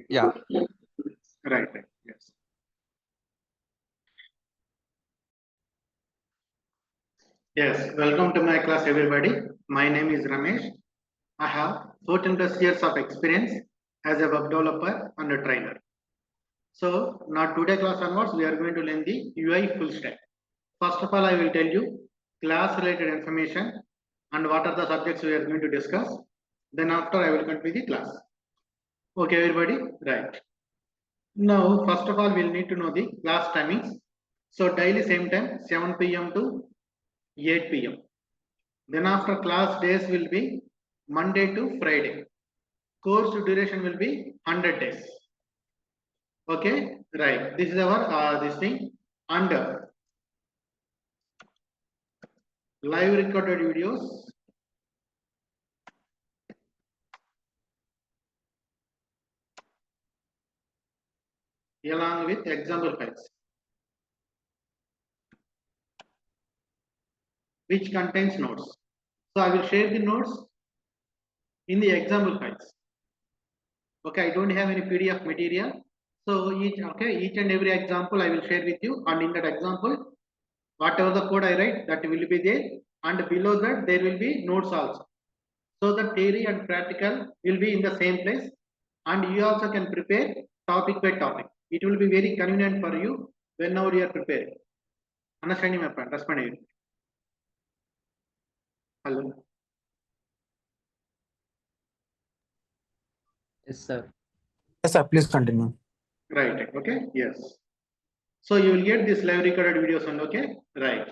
Yeah. Right. Yes. Yes. Welcome to my class, everybody. My name is Ramesh. I have 14 plus years of experience as a web developer and a trainer. So now today class onwards, we are going to learn the UI full stack. First of all, I will tell you class related information and what are the subjects we are going to discuss. Then after I will continue the class. Okay, everybody? Right. Now, first of all, we'll need to know the class timings. So daily same time, 7 p.m. to 8 p.m. Then after class days will be Monday to Friday. Course duration will be 100 days. Okay, right. This is our this thing. And live recorded videos. Along with example files, which contains notes. So I will share the notes in the example files. Okay, I don't have any PDF material. So each and every example I will share with you, and in that example, whatever the code I write, that will be there, and below that there will be notes also. So the theory and practical will be in the same place, and you also can prepare topic by topic. It will be very convenient for you whenever you are preparing. Understanding my point? Responding. Hello. Yes, sir. Yes, sir. Please continue. Right. Okay. Yes. So you will get this live recorded videos and okay. Right.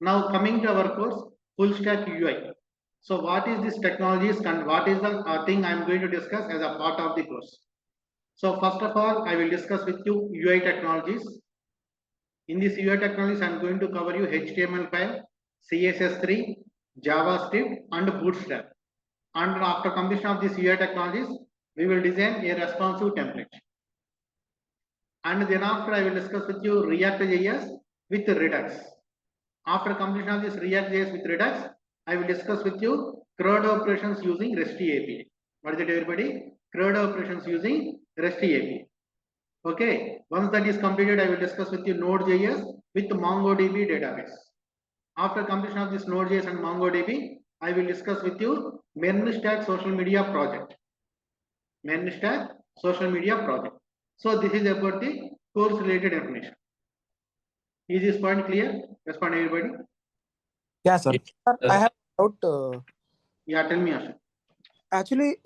Now coming to our course, full stack UI. So what is this technologies and what is the thing I am going to discuss as a part of the course. So first of all, I will discuss with you UI technologies. In this UI technologies, I am going to cover you HTML5, CSS3, JavaScript, and Bootstrap. And after completion of this UI technologies, we will design a responsive template. And then after I will discuss with you React.js with Redux. After completion of this React.js with Redux, I will discuss with you CRUD operations using REST API. What is it, everybody? CRUD operations using REST API. Okay. Once that is completed, I will discuss with you Node.js with MongoDB database. After completion of this Node.js and MongoDB, I will discuss with you Stack social media project. Stack social media project. So this is about the course related information. Is this point clear? Respond everybody. Yeah, sir. I have a doubt. Yeah, tell me, Asha. Actually,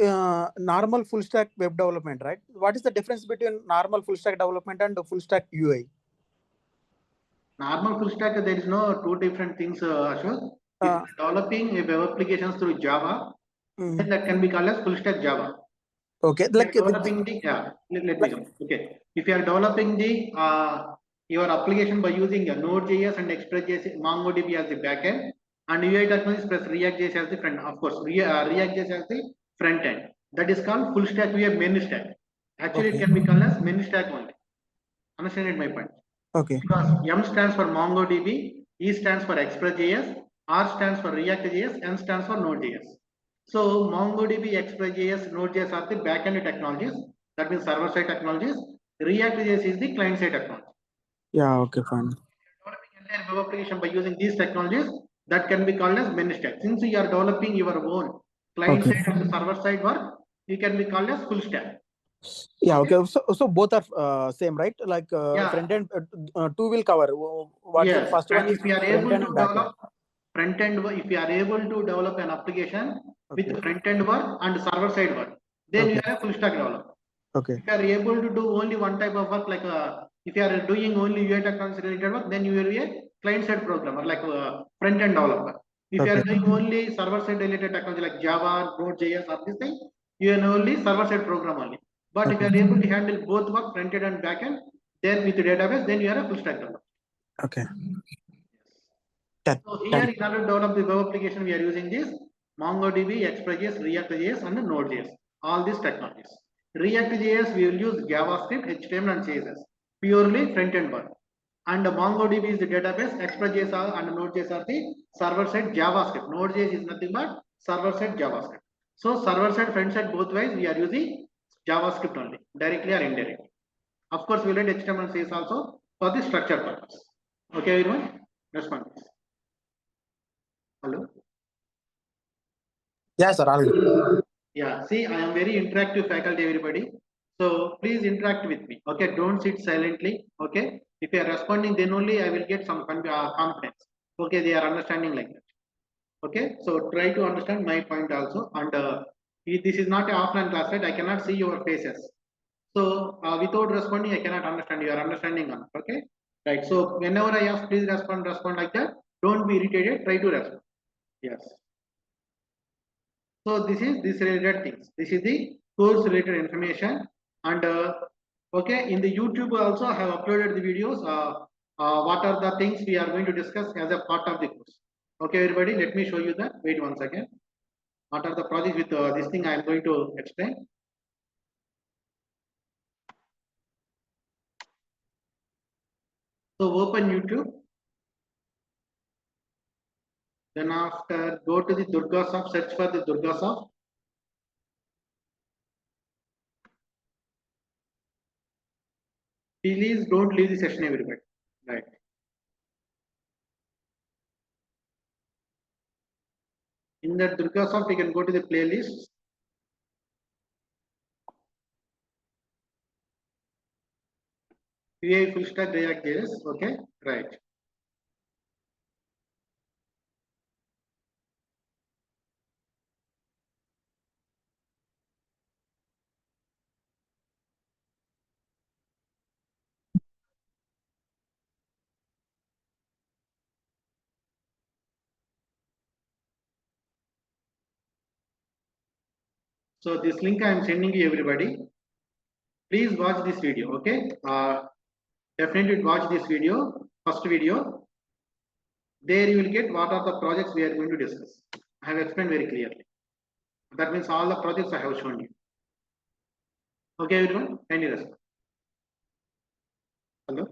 normal full stack web development, right? What is the difference between normal full stack development and full stack UI? Normal full stack, there is no two different things, Ashok. If developing a web applications through Java, then that can be called as full stack Java. Okay, like developing the let me come. Okay, if you are developing the your application by using a Node.js and Express.js, MongoDB as the backend, and UI technologies plus React.js as the front. Of course, React.js as the front end. That is called full stack. We have main stack. Actually, it can be called as main stack only. Understand it, my point? Okay. Because M stands for MongoDB, E stands for Express.js, R stands for React.js, N stands for Node.js. So MongoDB, Express.js, Node.js are the backend technologies. That means server-side technologies. React.js is the client-side technology. Yeah. Okay. Fine. Developing entire web application by using these technologies, that can be called as main stack. Since you are developing your own client-side and server-side work, you can be called as full stack. Yeah. Okay. So both are same, right? Like front end, two will cover. What yes. First and one is if you are front able end to and back end. develop front end, if you are able to develop an application with front end work and server side work, then you are a full stack developer. Okay. If you are able to do only one type of work, like if you are doing only UI technology related work, then you will be a client side programmer, like front end developer. If you are doing only server side related technology like Java, Node.js, or this thing, you are only server side program only. But if you are able to handle both work, front end and back end, then with the database, then you are a full stack developer. Okay. So here in order to develop the web application, we are using this MongoDB, Express.js, React.js, and Node.js. All these technologies. React.js, we will use JavaScript, HTML, and CSS. Purely front-end work. And MongoDB is the database. Express.js and Node.js are the server-side JavaScript. Node.js is nothing but server-side JavaScript. So server-side, front-side, both ways we are using JavaScript only, directly or indirectly. Of course, we'll let HTML CSS also for the structure purpose. Okay, everyone? Respond. Hello? Yeah, sir. All good. Yeah, see, I am very interactive faculty, everybody. So please interact with me. Okay, don't sit silently. Okay, if you are responding, then only I will get some confidence. Okay, they are understanding like that. Okay, so try to understand my point also. And this is not an offline class, right? I cannot see your faces. So without responding, I cannot understand. You are understanding on. Okay, right. So whenever I ask, please respond like that. Don't be irritated. Try to respond. Yes. So this related things. This is the course related information. And okay, in the YouTube also I have uploaded the videos. What are the things we are going to discuss as a part of the course? Okay, everybody, let me show you that. Wait one second. What are the projects with this thing I am going to explain? So open YouTube. Then after go to the DurgaSoft, search for the DurgaSoft. Please don't leave the session, everybody. Right. In the DurgaSoft, you can go to the playlist. UI full stack React JS. Okay, right. So this link I am sending you, everybody. Please watch this video. Okay. Definitely watch this video. First video. There you will get what are the projects we are going to discuss. I have explained very clearly. That means all the projects I have shown you. Okay, everyone. Any response? Hello.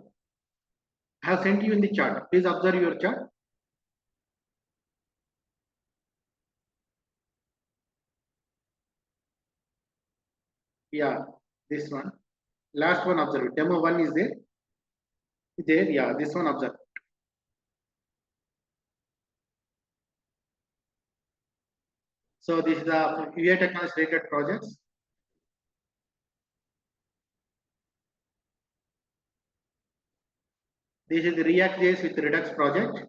I have sent you in the chat. Please observe your chat. Yeah, this one. Last one observe. Demo one is there. There, yeah, this one observe. So this is the UI technology related projects. This is the React JS with Redux project.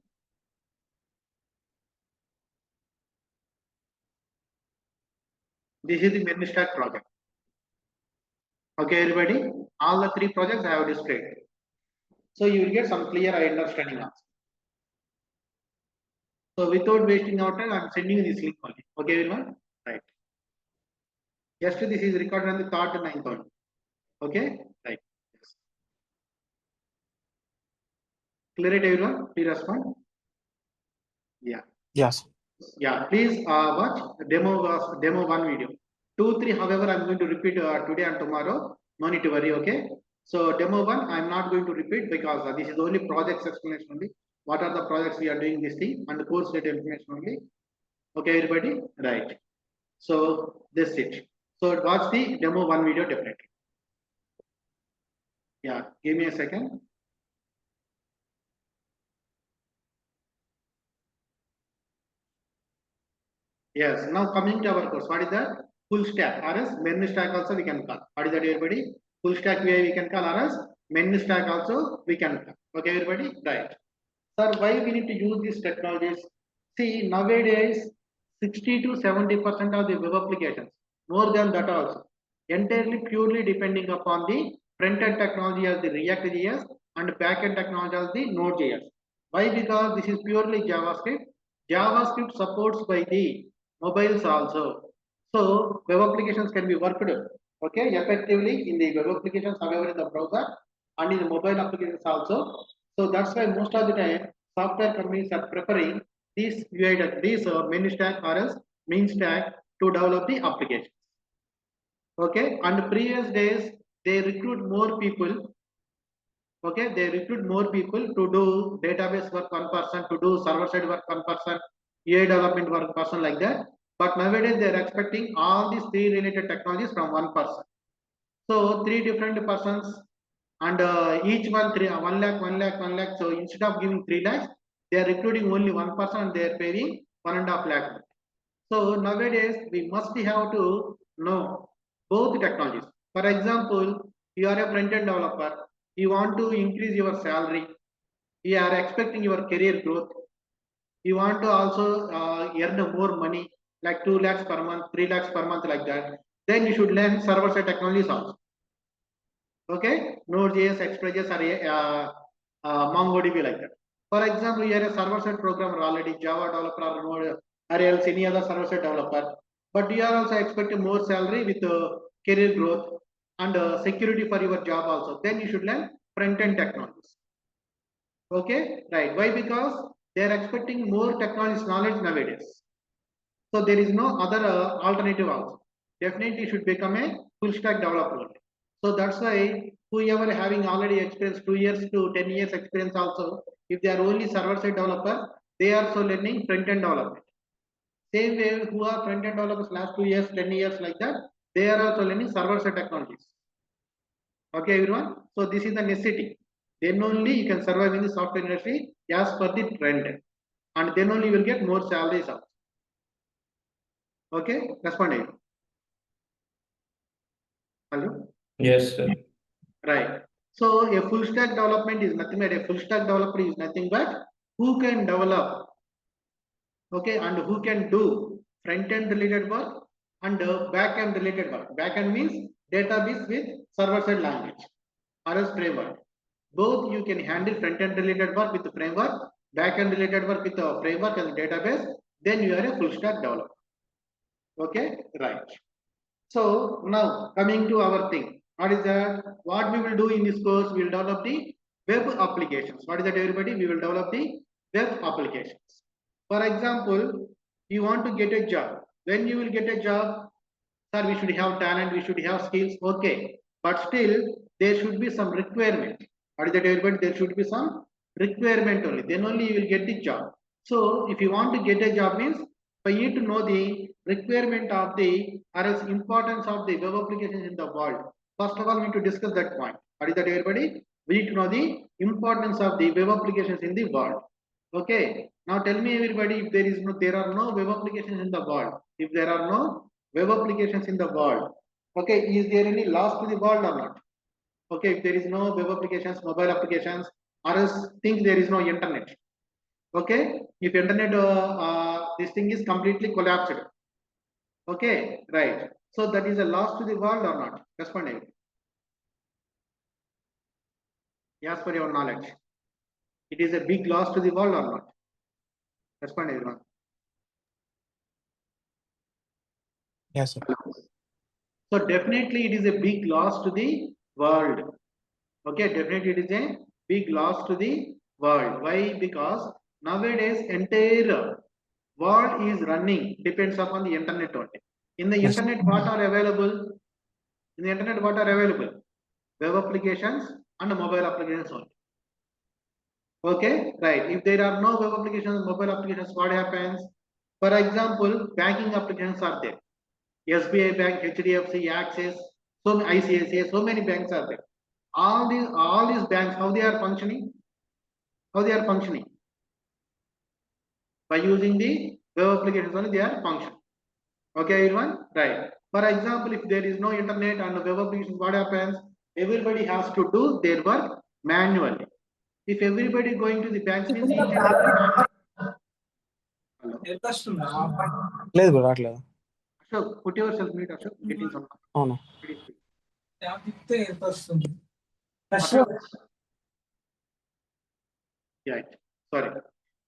This is the main stack project. Okay, everybody. All the three projects I have displayed. So you will get some clear understanding also. So without wasting our time, I am sending you this link only. Okay, everyone? Right. Just this is recorded on the 3rd and 9th only. Okay? Right. Yes. Clear it, everyone? Please respond. Yeah. Yes. Yeah. Please watch demo one video. 2, 3, however, I'm going to repeat today and tomorrow. No need to worry. Okay. So demo one, I'm not going to repeat because this is only projects explanation only. What are the projects we are doing this thing and the course related information only. Okay, everybody? Right. So this it. So watch the demo one video definitely. Yeah, give me a second. Yes, now coming to our course, what is that? Full stack, or else main stack also we can call. What is that, everybody? Full stack UI we can call, or else main stack also we can call. Okay, everybody? Right. Sir, why we need to use these technologies? See, nowadays, 60 to 70% of the web applications, more than that also, entirely purely depending upon the front-end technology as the React JS and back-end technology as the Node.js. Why? Because this is purely JavaScript. JavaScript supports by the mobiles also. So web applications can be worked okay effectively in the web applications, however in the browser and in the mobile applications also. So that's why most of the time software companies are preferring these UI, these main stack or else main stack to develop the applications. Okay, and previous days they recruit more people. Okay, they recruit more people to do database work one person, to do server side work one person, AI development work person like that. But nowadays they are expecting all these three related technologies from one person. So 3 different persons, and each one 1 lakh, 1 lakh, 1 lakh. So instead of giving 3 lakhs, they are recruiting only one person and they are paying 1.5 lakh. So nowadays we must have to know both technologies. For example, you are a front-end developer, you want to increase your salary, you are expecting your career growth, you want to also earn more money, like 2 lakhs per month, 3 lakhs per month, like that. Then you should learn server-side technologies also. Okay, Node.js, Express.js, or MongoDB, like that. For example, you are a server-side programmer already, Java developer or Node, or else any other server-side developer, but you are also expecting more salary with career growth and security for your job also. Then you should learn front-end technologies. Okay, right? Why? Because they are expecting more technology knowledge nowadays. So there is no other alternative also. Definitely should become a full stack developer. So that's why whoever having already experience 2 years to 10 years experience also, if they are only server side developer, they are also learning front end development. Same way who are front end developers last 2 years, 10 years, like that, they are also learning server side technologies. Okay, everyone. So this is the necessity. Then only you can survive in the software industry as per the trend, and then only you will get more salaries also. Okay, responding. Hello. Yes, sir. Right. So a full stack development is nothing but a full stack developer is nothing but who can develop, okay, and who can do front end related work and back end related work. Back end means database with server side language or else framework. Both you can handle front end related work with the framework, back end related work with the framework and database. Then you are a full stack developer. Okay, right. So now coming to our thing, what is that? What we will do in this course, we will develop the web applications. What is that, everybody? We will develop the web applications. For example, you want to get a job. When you will get a job, sir, we should have talent, we should have skills. Okay, but still there should be some requirement. What is that, everybody? There should be some requirement only. Then only you will get the job. So if you want to get a job means for you to know the requirement of the or else importance of the web applications in the world. First of all, we need to discuss that point. What is that, everybody? We need to know the importance of the web applications in the world. Okay. Now tell me, everybody, if there are no web applications in the world, if there are no web applications in the world, okay, is there any loss to the world or not? Okay, if there is no web applications, mobile applications, or else think there is no internet. Okay, if internet this thing is completely collapsed. Okay, right. So that is a loss to the world or not? Responding. Yes, for your knowledge, it is a big loss to the world or not? Respond, everyone. Yes, sir. So definitely it is a big loss to the world. Okay, definitely it is a big loss to the world. Why? Because nowadays entire world is running depends upon the internet only. In the Yes. internet, what are available? In the internet, what are available? Web applications and mobile applications only. Okay, right. If there are no web applications, mobile applications, what happens? For example, banking applications are there. SBI Bank, HDFC, Axis, so many ICICI, so many banks are there. All these banks, how they are functioning? How they are functioning? By using the web applications only they are functioning. Okay, everyone? Right. For example, if there is no internet and web applications, what happens? Everybody has to do their work manually. If everybody going to the banks means each and every bank. లేదు bro, రావట్లేదు. Ashok, put yourself mute, Ashok. Getting some. అవును. Ashok. Yeah, sorry.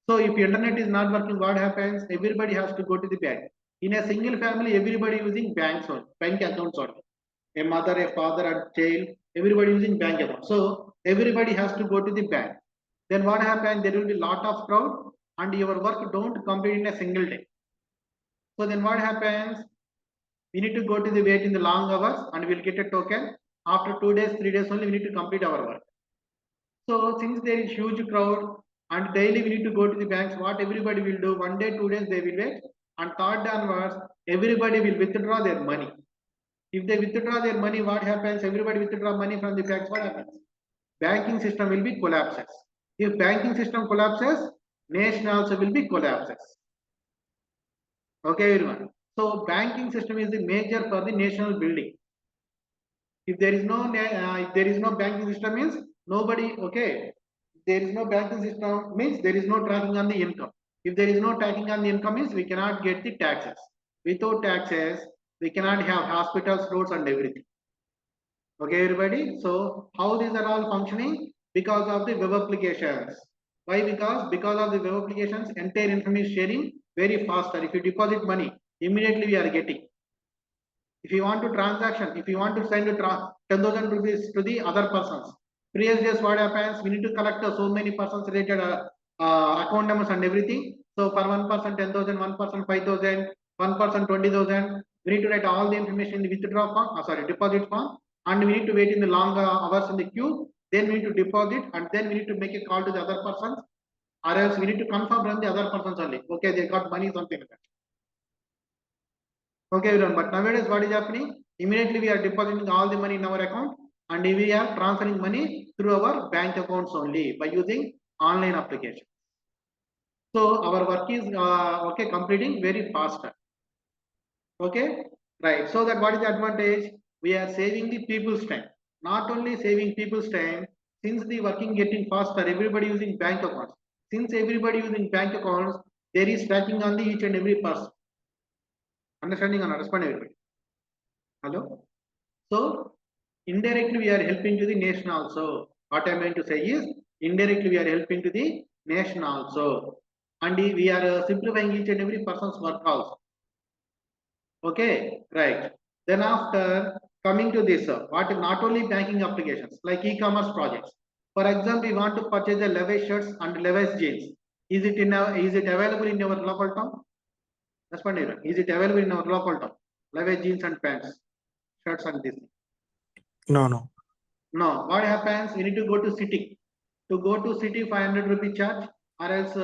So if internet is not working, what happens? Everybody has to go to the bank. In a single family, everybody using banks only, bank accounts only. A mother, a father, a child, everybody using bank account. So everybody has to go to the bank. Then what happens? There will be lot of crowd and your work don't complete in a single day. So then what happens? We need to go to the wait in the long hours and we'll get a token. After 2 days, 3 days only, we need to complete our work. So since there is huge crowd and daily we need to go to the banks, what everybody will do, 1 day, 2 days they will wait, and third day onwards, everybody will withdraw their money. If they withdraw their money, what happens? Everybody withdraw money from the banks, what happens? Banking system will be collapses. If banking system collapses, nation also will be collapses. Okay, everyone. So banking system is the major for the national building. If there is no banking system means nobody, okay. There is no banking system means there is no tracking on the income. If there is no tracking on the income means we cannot get the taxes. Without taxes, we cannot have hospitals, roads and everything. Okay, everybody. So how these are all functioning? Because of the web applications. Why? Because of the web applications, entire information sharing very faster. If you deposit money, immediately we are getting. If you want to transaction, if you want to send 10,000 rupees to the other persons, previous days what happens? We need to collect so many persons related account numbers and everything. So for one person 10,000, one person 5,000, one person 20,000. We need to write all the information in the withdraw form, deposit form, and we need to wait in the long hours in the queue. Then we need to deposit, and then we need to make a call to the other persons, or else we need to confirm from the other persons only. Okay, they got money, something like that. Okay, everyone. But nowadays, what is happening? Immediately, we are depositing all the money in our account, and we are transferring money through our bank accounts only by using online application. So our work is completing very faster. Okay, right. So that what is the advantage? We are saving the people's time. Not only saving people's time, since the working getting faster, everybody using bank accounts. Since everybody using bank accounts, there is tracking on the each and every person. Understanding and understand everybody. Hello. So indirectly we are helping to the nation also. What I am going to say is indirectly we are helping to the nation also, and we are simplifying each and every person's work also. Okay, right. Then after coming to this, what not only banking applications like e-commerce projects. For example, we want to purchase the Levi's shirts and Levi's jeans. Is it available in our local town? Respond. Is it available in our local town? Levi's jeans and pants, shirts and this. No. No. What happens? We need to go to city. To go to city, 500 rupee charge, or else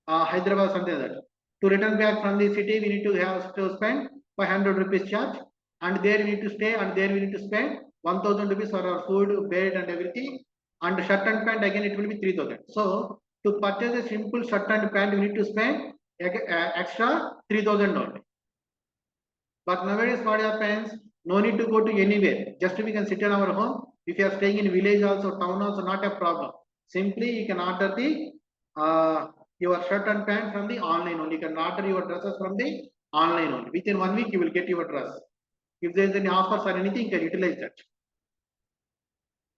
Hyderabad something like that. To return back from the city, we need to have to spend 500 rupees charge, and there we need to stay, and there we need to spend 1,000 rupees for our food, bed, and everything. And shirt and pant again it will be 3,000. So to purchase a simple shirt and pant, we need to spend extra 3,000 only. But nowadays, what happens? No need to go to anywhere. Just we can sit in our home. If you are staying in village also, town also, not a problem. Simply you can order the your shirt and pant from the online only. You can order your dresses from the online only. Within 1 week, you will get your dress. If there is any offers or anything, you can utilize that.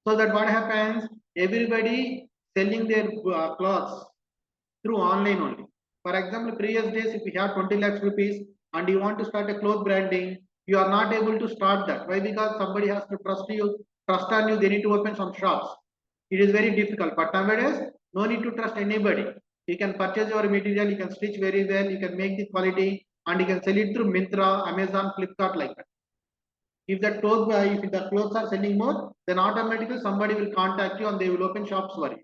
So that what happens? Everybody selling their clothes through online only. For example, previous days, if you have 20 lakhs rupees and you want to start a cloth branding, you are not able to start that. Why? Because somebody has to trust on you. They need to open some shops. It is very difficult. But nowadays, no need to trust anybody. You can purchase your material, you can stitch very well, you can make the quality, and you can sell it through Myntra, Amazon, Flipkart, like that. If the clothes are selling more, then automatically somebody will contact you and they will open shops for you.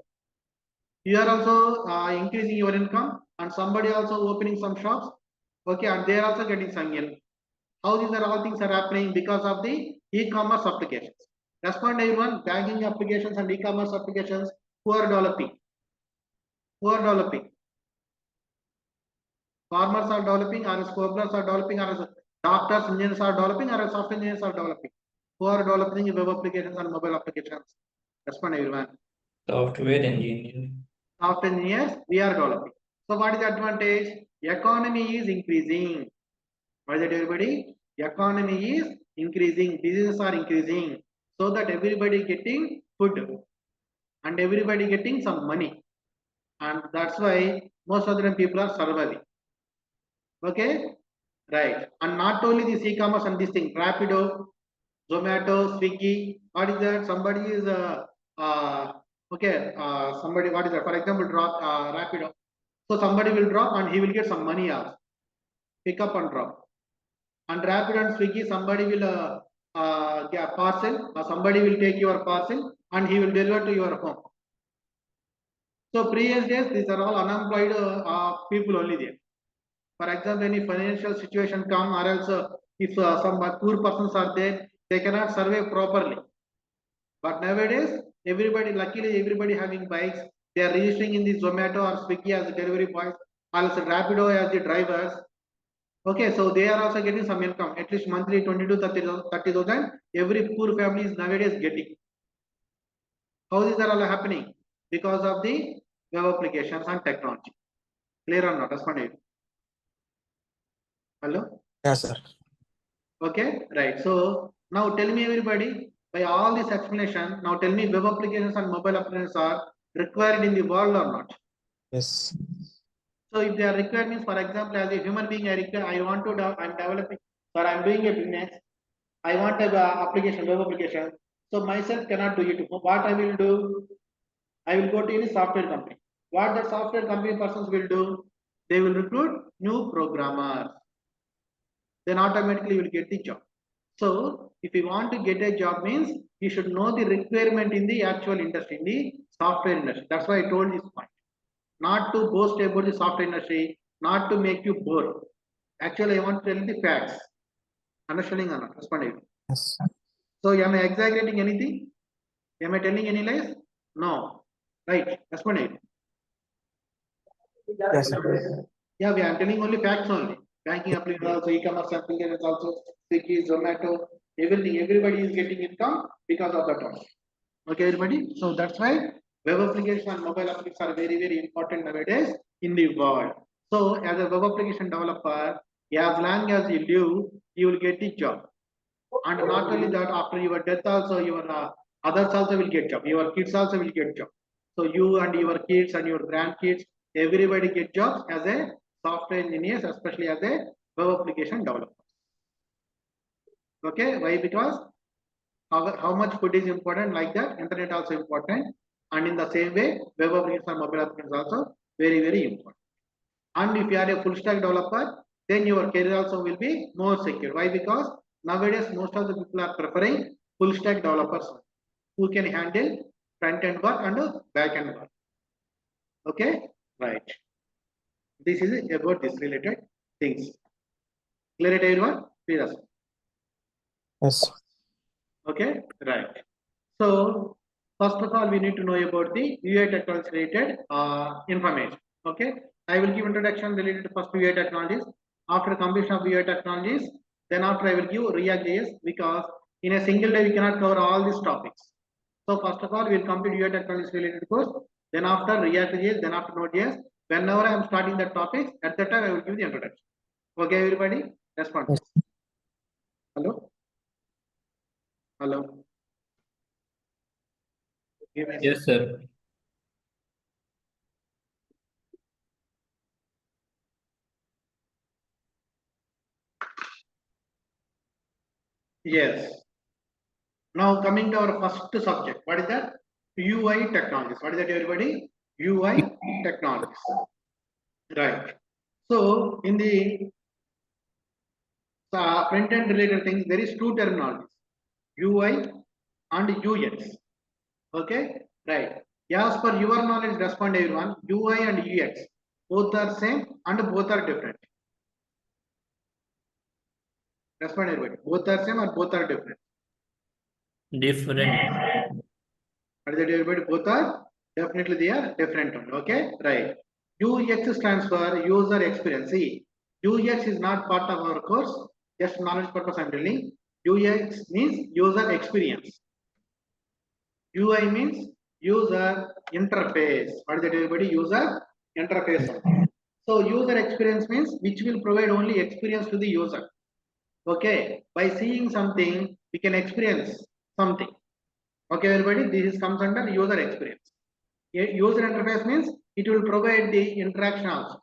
You are also increasing your income, and somebody also opening some shops. Okay, and they are also getting some help. How these are all things are happening because of the e-commerce applications. Respond everyone, banking applications and e-commerce applications who are developing. Who are developing? Farmers are developing, or scoblers are developing, or doctors, engineers are developing, or software engineers are developing. Who are developing web applications and mobile applications? Respond everyone. Software engineer. Software engineers, we are developing. So what is the advantage? Economy is increasing. What is it, everybody? Economy is increasing. Businesses are increasing. So that everybody getting food and everybody getting some money. And that's why most of the people are surviving. Okay? Right. And not only this e-commerce and this thing, Rapido, Zomato, Swiggy, what is that? Somebody is somebody, what is that? For example, drop Rapido. So somebody will drop and he will get some money also. Pick up and drop. And Rapido and Swiggy, somebody will get a parcel, or somebody will take your parcel and he will deliver to your home. So previous days, these are all unemployed people only there. For example, any financial situation come, or else if some poor persons are there, they cannot survey properly. But nowadays, everybody, luckily everybody having bikes, they are registering in the Zomato or Swiggy as the delivery boys, also Rapido as the drivers. Okay, so they are also getting some income, at least monthly 20 to 30,000. Every poor family is nowadays getting. How these are all happening? Because of the web applications and technology. Clear or not? Respond. Hello? Yes, sir. Okay, right. So now tell me everybody, by all this explanation, now tell me web applications and mobile applications are required in the world or not? Yes. So if they are required means, for example, as a human being, I want to, I'm developing, or I'm doing a business, I want a application, web application. So myself cannot do it. What I will do? I will go to any software company. What the software company persons will do? They will recruit new programmers. Then automatically you will get the job. So if you want to get a job means you should know the requirement in the actual industry, in the software industry. That's why I told this point. Not to boast about the software industry, not to make you bored. Actually, I want to tell the facts. Understanding or not? Responding. Yes. So am I exaggerating anything? Am I telling any lies? No. Right. Responding. Yes, sir. Yeah, we are telling only facts only. Banking applications also, e-commerce applications also, Swiggy, Zomato, everything. Everybody is getting income because of that one. Okay, everybody. So that's why web applications and mobile applications are very, very important nowadays in the world. So as a web application developer, as long as you live, you will get the job. And not only that, after your death also, your others also will get job. Your kids also will get job. So you and your kids and your grandkids, everybody get jobs as a software engineers, especially as a web application developer. Okay, why? Because how much food is important, like that, internet also important. And in the same way, web applications and mobile applications also very, very important. And if you are a full stack developer, then your career also will be more secure. Why? Because nowadays most of the people are preferring full stack developers who can handle front end work and back end work. Okay, right. This is about this related things. Clear it, everyone? Please. Yes. Okay, right. So first of all, we need to know about the UI technology related information. Okay, I will give introduction related to first UI technologies. After completion of UI technologies, then after I will give React.js, because in a single day we cannot cover all these topics. So first of all, we will complete UI technologies related course. Then after React.js, then after Node.js. Whenever I am starting the topics, at that time I will give the introduction. Okay, everybody, respond. Yes. Hello. Hello. Yes, sir. Yes. Now coming to our first subject, what is that? UI technologies. What is that, everybody? UI technologies. Right. So in the front end related things, there is two terminologies: UI and UX. Okay. Right. As per your knowledge, respond everyone. UI and UX both are same and both are different. Respond everybody. Both are same or both are different? Different. What is that, everybody? Both are definitely they are different one. Okay, right. UX stands for user experience. See, UX is not part of our course. Just knowledge purpose I'm telling. UX means user experience. UI means user interface. What is that, everybody? User interface. So user experience means which will provide only experience to the user. Okay, by seeing something, we can experience something. Okay, everybody, this comes under user experience. User interface means it will provide the interaction also.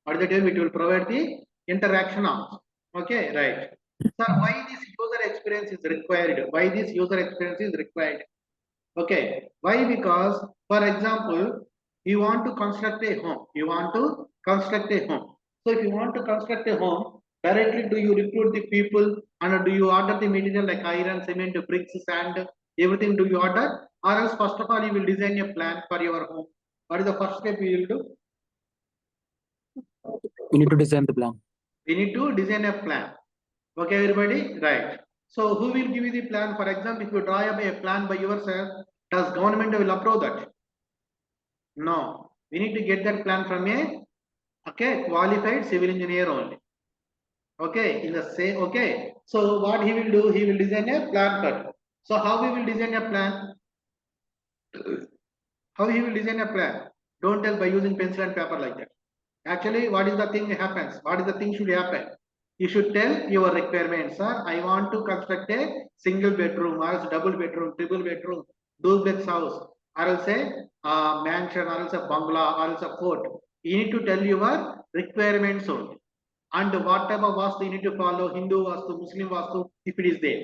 Or the term, it will provide the interaction also. Okay, right. So why this user experience is required? Why this user experience is required? Okay, why? Because, for example, you want to construct a home. You want to construct a home. So if you want to construct a home, directly do you recruit the people and do you order the material like iron, cement, bricks, sand, everything do you order? Or else first of all you will design a plan for your home. What is the first step you will do? We need to design the plan. We need to design a plan. Okay, everybody? Right. So who will give you the plan? For example, if you draw up a plan by yourself, does government will approve that? No. We need to get that plan from a qualified civil engineer only. Okay, in the same, okay. So what he will do, he will design a plan cut. So how he will design a plan? How he will design a plan? Don't tell by using pencil and paper like that. Actually, what is the thing happens? What is the thing should happen? You should tell your requirements, sir. I want to construct a single bedroom, or else double bedroom, triple bedroom, duplex house, or else a mansion, or else a bungalow, or else a fort. You need to tell your requirements only. And what type of vastu you need to follow, Hindu vastu, Muslim vastu, if it is there,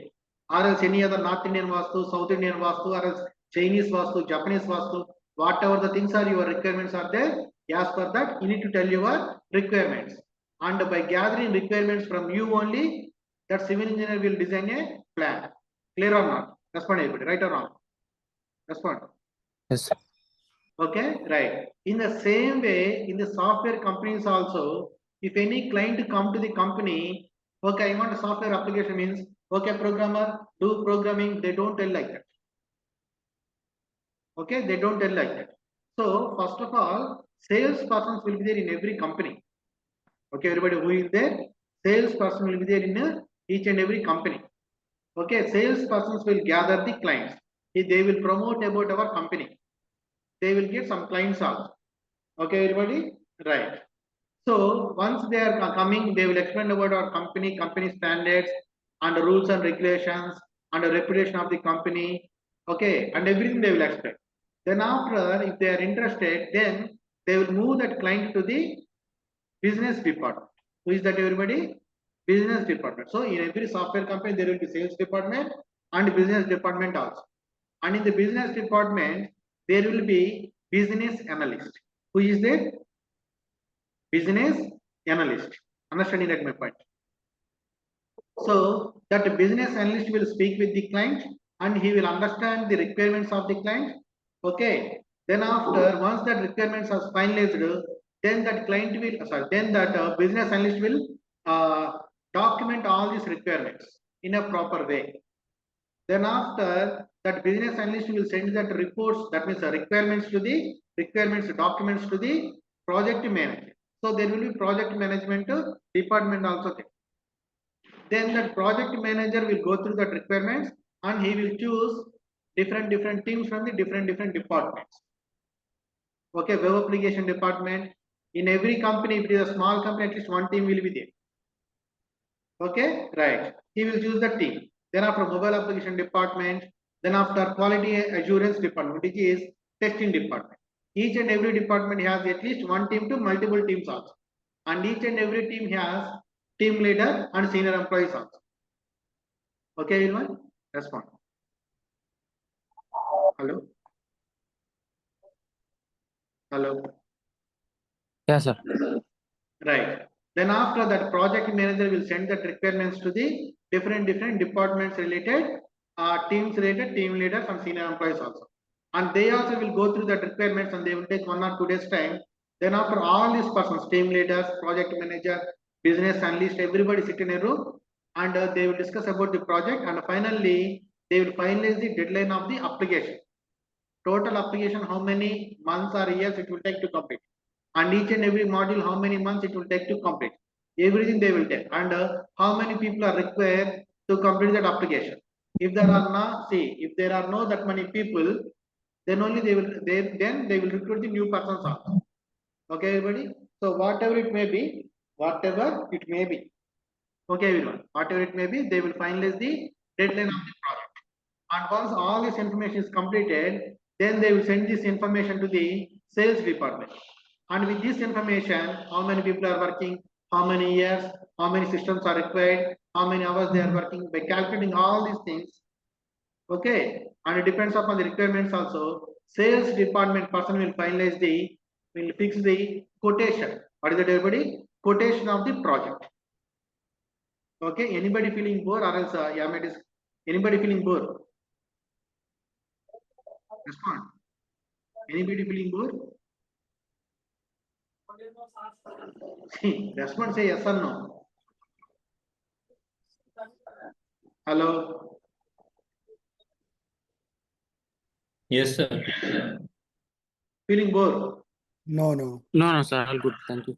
or else any other North Indian vastu, South Indian vastu, or else Chinese vastu, Japanese vastu, whatever the things are, your requirements are there. As per that, you need to tell your requirements. And by gathering requirements from you only, that civil engineer will design a plan. Clear or not? Respond everybody, right or wrong? Respond. Yes, sir. Okay, right. In the same way, in the software companies also, if any client come to the company, okay, I want a software application means, okay, programmer, do programming, they don't tell like that. Okay, they don't tell like that. So, first of all, sales persons will be there in every company. Okay, everybody who is there, sales person will be there in each and every company. Okay, sales persons will gather the clients. They will promote about our company. They will get some clients also. Okay, everybody? Right. So once they are coming, they will explain about our company, company standards, and the rules and regulations, and the reputation of the company. Okay, and everything they will explain. Then after, if they are interested, then they will move that client to the business department. Who is that, everybody? Business department. So in every software company, there will be sales department and business department also. And in the business department, there will be business analyst. Who is there? Business analyst. Understanding that my point. So that business analyst will speak with the client and he will understand the requirements of the client. Okay. Then after, once that requirements are finalized, then that client will, then that business analyst will document all these requirements in a proper way. Then after that, business analyst will send that reports, that means the requirements documents to the project manager. So there will be project management department also there. Then that project manager will go through the requirements and he will choose different teams from the different departments. Okay, web application department. In every company, if it is a small company, at least one team will be there. Okay, right. He will choose the team. Then after mobile application department, then after quality assurance department, which is testing department. Each and every department has at least one team to multiple teams also. And each and every team has team leader and senior employees also. Okay, everyone? Respond. Hello? Hello? Yeah, sir. Right. Then after that, project manager will send that requirements to the different departments related, teams related, team leaders and senior employees also. And they also will go through that requirements and they will take 1 or 2 days time. Then after all these persons, team leaders, project manager, business analyst, everybody sit in a room and they will discuss about the project and finally they will finalize the deadline of the application. Total application, how many months or years it will take to complete. And each and every module, how many months it will take to complete. Everything they will take. And how many people are required to complete that application. If there are not, if there are no that many people, then only they will recruit the new persons also. Okay, everybody. So whatever it may be, okay, everyone, whatever it may be, they will finalize the deadline of the project. And once all this information is completed, then they will send this information to the sales department. And with this information, how many people are working, how many years, how many systems are required, how many hours they are working, by calculating all these things. Okay, and it depends upon the requirements also. Sales department person will fix the quotation. What is that, everybody? Quotation of the project. Okay, anybody feeling bored or else anybody feeling bored? Respond. Anybody feeling bored? Respond, say yes or no. Hello. Yes, sir. Feeling bored? No, no. No, sir. All good. Thank you.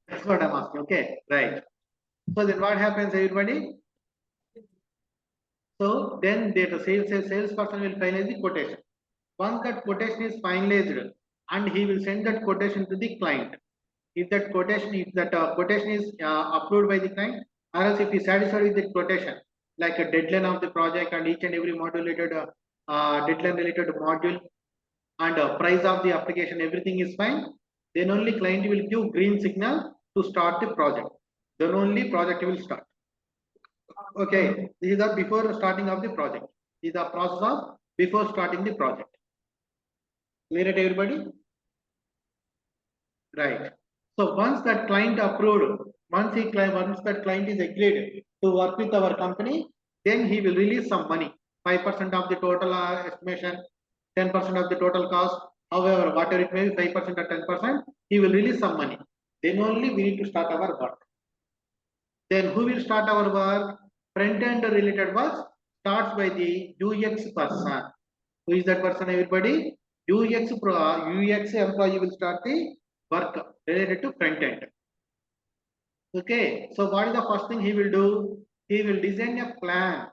That's what I'm asking. Okay, right. So then what happens, everybody? So then the salesperson will finalize the quotation. Once that quotation is finalized, and he will send that quotation to the client. If that quotation is approved by the client, or else if he is satisfied with the quotation, like a deadline of the project and each and every module related deadline related module and price of the application, everything is fine, then only client will give green signal to start the project. Then only project will start. Okay, this is the before starting of the project. This is the process of before starting the project. Clear it, everybody? Right. So once that client approved, once that client is agreed to work with our company, then he will release some money, 5% of the total estimation, 10% of the total cost. However, whatever it may be, 5% or 10%, he will release some money. Then only we need to start our work. Then who will start our work? Front-end related work starts by the UX person. Who is that person, everybody? UX employee will start the work related to front end. Okay, so what is the first thing he will do? He will design a plan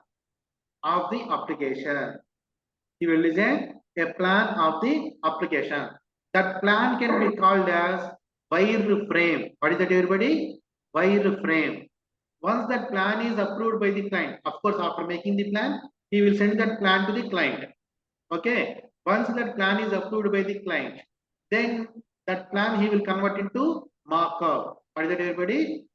of the application. He will design a plan of the application. That plan can be called as wireframe. What is that, everybody? Wireframe. Once that plan is approved by the client, of course, after making the plan, he will send that plan to the client. Okay, once that plan is approved by the client, then that plan he will convert into markup. What is that, everybody?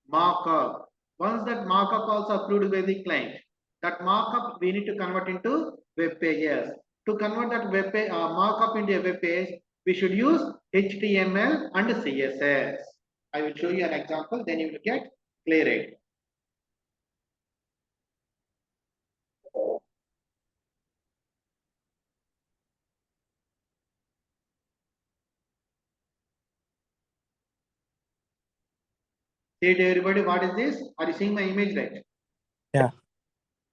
Markup. Once that markup also approved by the client, that markup we need to convert into web pages. To convert that web page, markup into a web page, we should use HTML and CSS. I will show you an example, then you will get clear it. See it, everybody, what is this? Are you seeing my image, right? Yeah.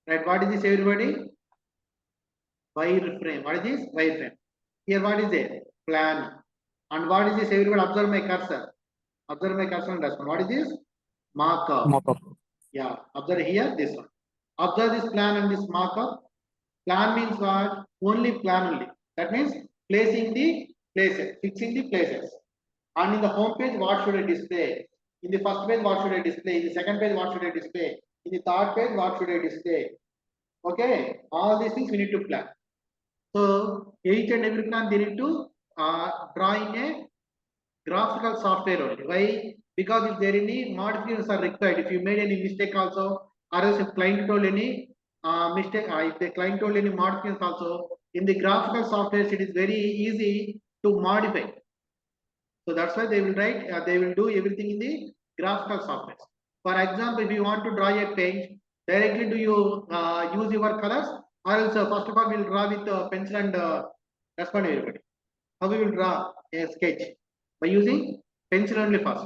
Right, what is this, everybody? Wireframe. What is this? Wireframe. Here, what is it? Plan. And what is this, everybody? Observe my cursor. Observe my cursor and respond. What is this? Markup. Mockup. Yeah, observe here, this one. Observe this plan and this markup. Plan means what? Only plan only. That means placing the places, fixing the places. And in the home page, what should I display? In the first page, what should I display? In the second page, what should I display? In the third page, what should I display? Okay, all these things we need to plan. So each and every plan they need to draw in a graphical software only. Why? Because if there any modifications are required, if you made any mistake also, or else if client told any mistake, if the client told any modifications also, in the graphical software it is very easy to modify. So that's why they will write, they will do everything in the graphical software. For example, if you want to draw a page, directly do you use your colors, or else first of all we'll draw with pencil and respond everybody. How we will draw a sketch? By using pencil only first.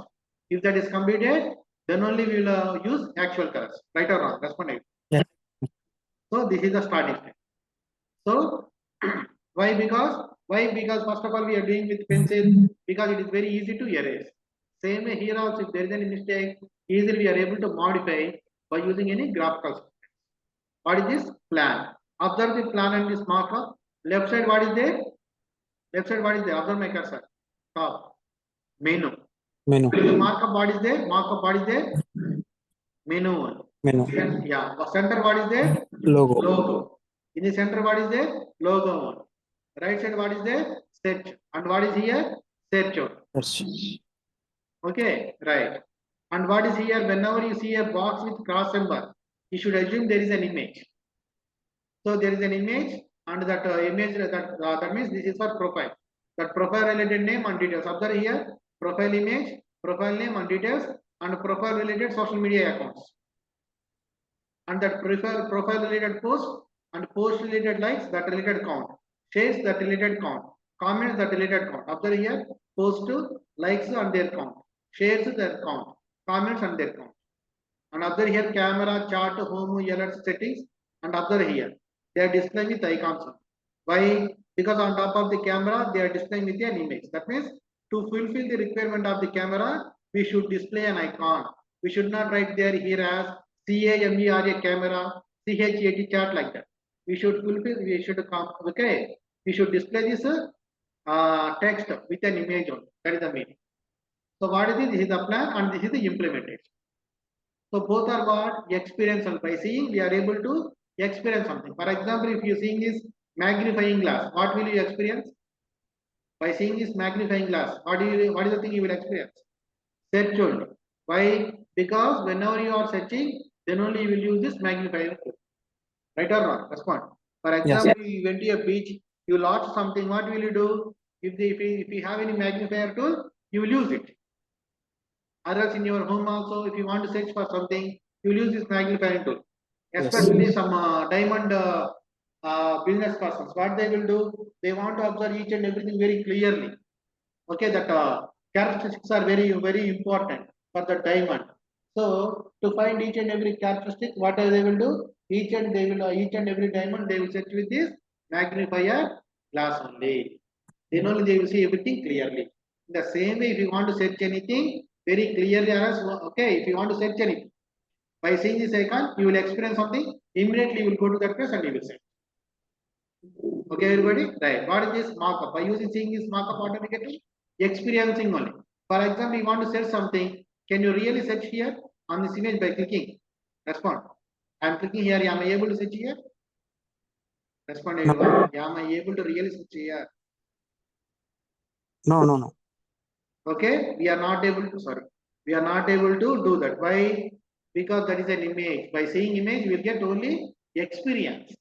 If that is completed, then only we will use actual colors. Right or wrong? Respond everybody. Yeah. So this is the starting step. So why? Because first of all we are doing with pencil, because it is very easy to erase. Same way here also, if there is any mistake, easily we are able to modify by using any graphical software. What is this? Plan. Observe the plan and this markup. Left side what is there? Left side what is there? Observe my cursor. Top. Menu. Menu. The markup what is there? Markup what is there? Menu. Menu. Yeah. Center what is there? Logo. Logo. In the center what is there? Logo. Right side what is there? Search. And what is here? Search. Search. Okay, right. And what is here? Whenever you see a box with cross symbol, you should assume there is an image. So there is an image, and that image that means this is for profile. That profile related name and details. Observe here, profile image, profile name and details, and profile related social media accounts. And that profile related post and post related likes, that related count. Shares, that related count. Comments, that related count. Observe here, post, likes and their count. Shares, their count. Comments and their count. And observe here camera, chart, home, alerts, settings, and observe here. They are displaying with icons. Why? Because on top of the camera, they are displaying with an image. That means to fulfill the requirement of the camera, we should display an icon. We should not write there here as CAMERA camera, CHAT chart like that. We should fulfill, we should come, okay. We should display this text with an image on. That is the meaning. So what is it? This is the plan and this is the implementation. So both are what? Experience, and by seeing we are able to experience something. For example, if you seeing this magnifying glass, what will you experience? By seeing this magnifying glass, what is the thing you will experience? Search only. Why? Because whenever you are searching, then only you will use this magnifying tool. Right or wrong? Respond. For example, you went to a beach, you lost something, what will you do? If you have any magnifier tool, you will use it. Or else in your home also, if you want to search for something, you will use this magnifying tool. Especially some diamond business persons, what they will do, they want to observe each and everything very clearly. Okay, that characteristics are very important for the diamond. So to find each and every characteristic, what they will do, each and every diamond they will search with this magnifier glass only. Then only they will see everything clearly. In the same way, if you want to search anything very clearly, okay, if you want to search anything, by seeing this icon, you will experience something. Immediately, you will go to that place and you will search. Okay, everybody, right? What is this markup? By using seeing this markup automatically, experiencing only. For example, you want to search something. Can you really search here on this image by clicking? Respond. I am clicking here. Am I able to search here? Respond, everyone. Am I able to really search here? No. Okay, we are not able to. Sorry, we are not able to do that. Why? Because that is an image. By seeing image, we will get only experience.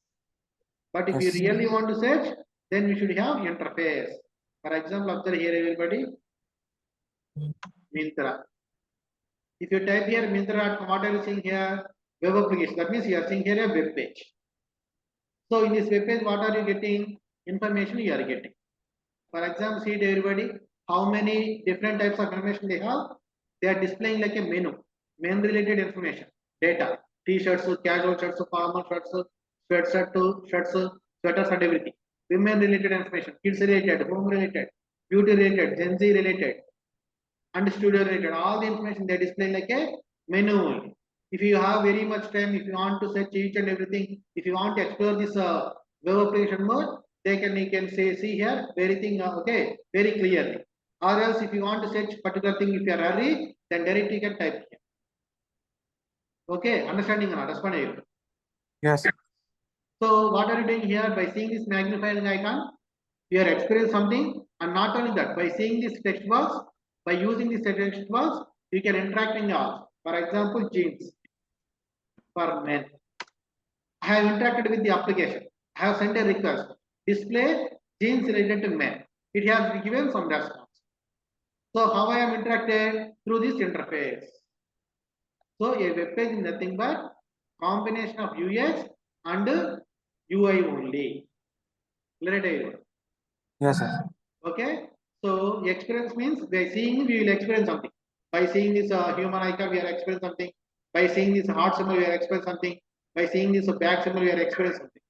But if you really want to search, then we should have interface. For example, observe here, everybody. Myntra. If you type here Myntra, what are you seeing here? Web application. That means you are seeing here a web page. So in this web page, what are you getting? Information you are getting. For example, see it, everybody. How many different types of information they have? They are displaying like a menu. Men related information, data, t-shirts, casual shirts, formal shirts, sweatshirts, sweaters and everything. Women related information, kids related, home related, beauty related, Gen Z related, and studio related. All the information they display like a menu only. If you have very much time, if you want to search each and everything, if you want to explore this web application more, you can say see here everything okay very clearly. Or else if you want to search particular thing, if you are hurry, then directly you can type here. Okay, understanding or not? Respond. Yes. So what are you doing here? By seeing this magnifying icon, you are experiencing something, and not only that, by seeing this text box, by using this text box, you can interact in all. For example, jeans for men. I have interacted with the application. I have sent a request. Display jeans related to men. It has given some response. So how I am interacted? Through this interface. So a web page is nothing but combination of UX and UI only. Yes, sir. Okay. So experience means by seeing we will experience something. By seeing this human icon, we are experiencing something. By seeing this heart symbol, we are experiencing something. By seeing this back symbol, we are experiencing something.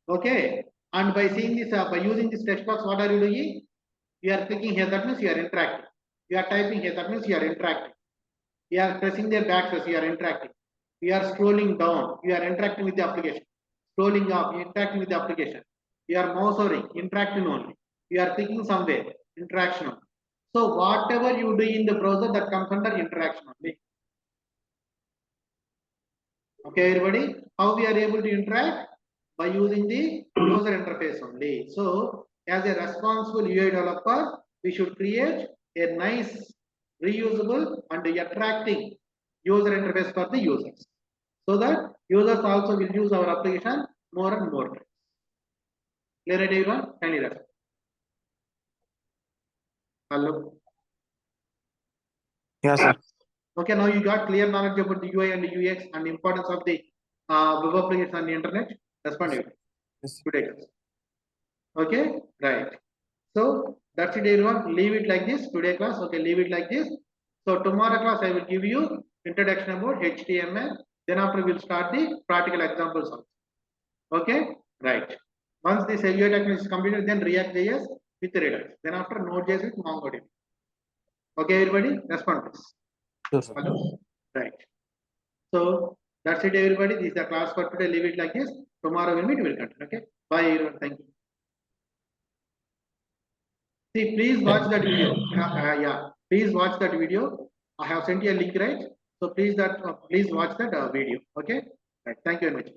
Okay. And by seeing this, by using this text box, what are you doing? You are clicking here. That means you are interacting. You are typing here. That means you are interacting. You are pressing their backspace. You are interacting. You are scrolling down. You are interacting with the application. Scrolling up. You are interacting with the application. You are mouse overing. Interacting only. You are clicking somewhere. Interaction only. So whatever you do in the browser, that comes under interaction only. Okay, everybody. How we are able to interact? By using the user interface only. So as a responsible UI developer, we should create a nice, reusable and attracting user interface for the users, so that users also will use our application more and more. Clear it, everyone? Kindly respond. Hello. Yes, sir. Okay, now you got clear knowledge about the UI and the UX and the importance of the web application on the internet. Respond. Yes. Today. Okay, right. So that's it, everyone. Leave it like this. Today class, okay, leave it like this. So tomorrow class, I will give you introduction about HTML. Then after we'll start the practical examples also. Okay, right. Once this UI technology is completed, then React.js with Redux. Then after Node.js with MongoDB. Okay, everybody, respond please. Sure, sir. Hello? Right. So that's it, everybody. This is the class for today. Leave it like this. Tomorrow we'll meet. We'll continue. Okay. Bye, everyone. Thank you. See, please watch that video. Yeah, please watch that video. I have sent you a link, right? So please watch that video. Okay. Right. Thank you very much.